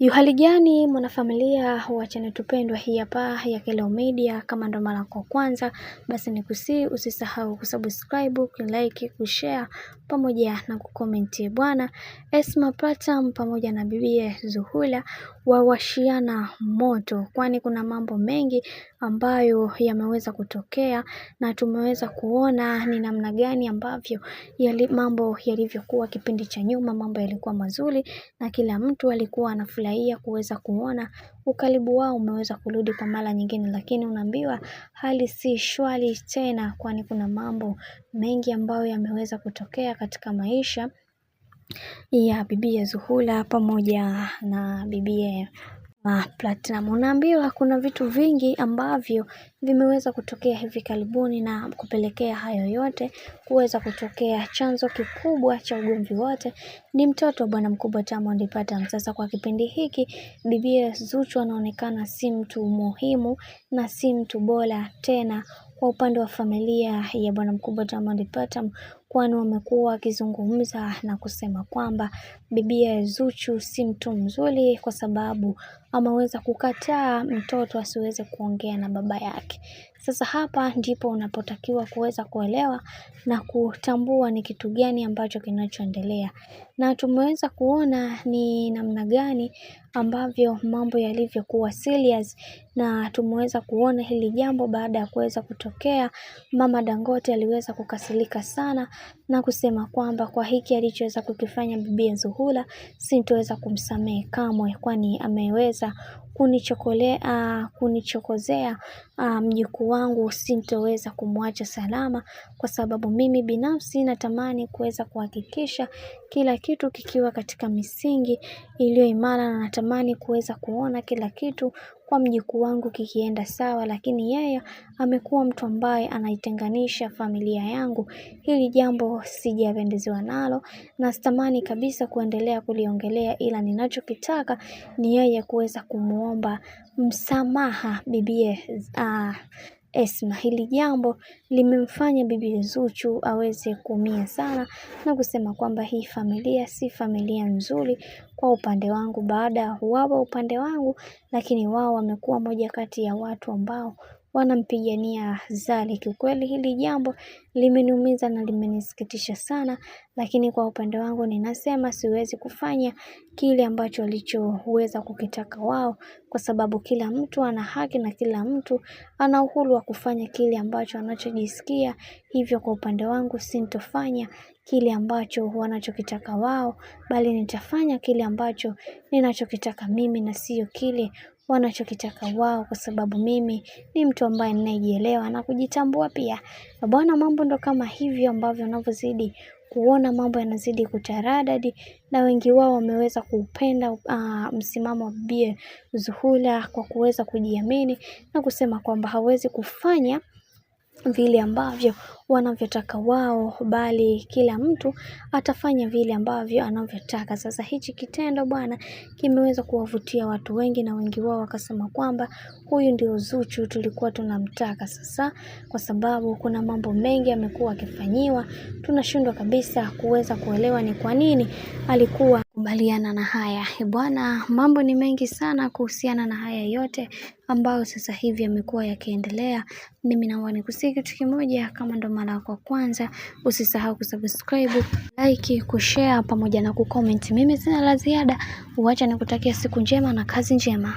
Hali gani mwanafamilia wa channel tupendwa hii hapa ya Kelo Media. Kama ndo mara kwa kwanza, basi nikusihi usisahau kusubscribe, kulike, kushare pamoja na kucomment. Bwana Esma Platinum pamoja na bibiye Zuhura wawashiana moto, kwani kuna mambo mengi ambayo yameweza kutokea na tumeweza kuona ni namna gani ambavyo mambo yalivyokuwa kipindi cha nyuma. Mambo yalikuwa mazuri na kila mtu alikuwa anafurahia kuweza kuona ukaribu wao umeweza kurudi kwa mara nyingine, lakini unaambiwa hali si shwari tena, kwani kuna mambo mengi ambayo yameweza kutokea katika maisha ya bibiye Zuhura pamoja na bibiye Platinum. Unaambiwa kuna vitu vingi ambavyo vimeweza kutokea hivi karibuni na kupelekea hayo yote kuweza kutokea. Chanzo kikubwa cha ugomvi wote ni mtoto bwana mkubwa Diamond Platnumz. Sasa kwa kipindi hiki bibiye Zuchu anaonekana si mtu muhimu na si mtu bora tena kwa upande wa familia ya bwana mkubwa Diamond Platnumz, kwani wamekuwa wakizungumza na kusema kwamba bibiye Zuchu si mtu mzuri kwa sababu ameweza kukataa mtoto asiweze kuongea na baba yake. Sasa hapa ndipo unapotakiwa kuweza kuelewa na kutambua ni kitu gani ambacho kinachoendelea. Na tumeweza kuona ni namna gani ambavyo mambo yalivyokuwa serious, na tumeweza kuona hili jambo baada ya kuweza kutokea. Mama Dangote aliweza kukasirika sana na kusema kwamba kwa hiki alichoweza kukifanya bibiye Zuhura sintoweza kumsamehe kamwe, kwani ameweza kunichokozea mjukuu wangu, sintoweza kumwacha salama, kwa sababu mimi binafsi natamani kuweza kuhakikisha kila kitu kikiwa katika misingi iliyo imara, na natamani kuweza kuona kila kitu kwa mjukuu wangu kikienda sawa, lakini yeye amekuwa mtu ambaye anaitenganisha familia yangu. Hili jambo sijapendezewa nalo na sitamani kabisa kuendelea kuliongelea, ila ninachokitaka ni yeye kuweza kumuomba msamaha bibiye Esma. Hili jambo limemfanya bibiye Zuchu aweze kuumia sana na kusema kwamba hii familia si familia nzuri kwa upande wangu, baada ya wao upande wangu, lakini wao wamekuwa moja kati ya watu ambao wanampigania Zari. Kiukweli hili jambo limeniumiza na limenisikitisha sana, lakini kwa upande wangu ninasema siwezi kufanya kile ambacho walichoweza kukitaka wao, kwa sababu kila mtu ana haki na kila mtu ana uhuru wa kufanya kile ambacho anachojisikia. Hivyo kwa upande wangu sintofanya kile ambacho wanachokitaka wao, bali nitafanya kile ambacho ninachokitaka mimi na sio kile wanachokitaka wao, kwa sababu mimi ni mtu ambaye ninajielewa na kujitambua pia. Bwana, mambo ndo kama hivyo ambavyo unavyozidi kuona mambo yanazidi kutaradadi, na wengi wao wameweza kupenda msimamo wa bibiye Zuhura kwa kuweza kujiamini na kusema kwamba hawezi kufanya vile ambavyo wanavyotaka wao, bali kila mtu atafanya vile ambavyo anavyotaka. Sasa hichi kitendo bwana kimeweza kuwavutia watu wengi, na wengi wao wakasema kwamba huyu ndio Zuchu tulikuwa tunamtaka. Sasa kwa sababu kuna mambo mengi amekuwa akifanyiwa, tunashindwa kabisa kuweza kuelewa ni kwa nini alikuwa kubaliana na haya. Bwana, mambo ni mengi sana kuhusiana na haya yote ambao sasa hivi yamekuwa yakiendelea. Mimi naomba nikusihi kitu kimoja, kama ndo mara yako kwanza, usisahau kusubscribe, like, kushare pamoja na kucomment. Mimi sina la ziada, uacha nikutakia siku njema na kazi njema.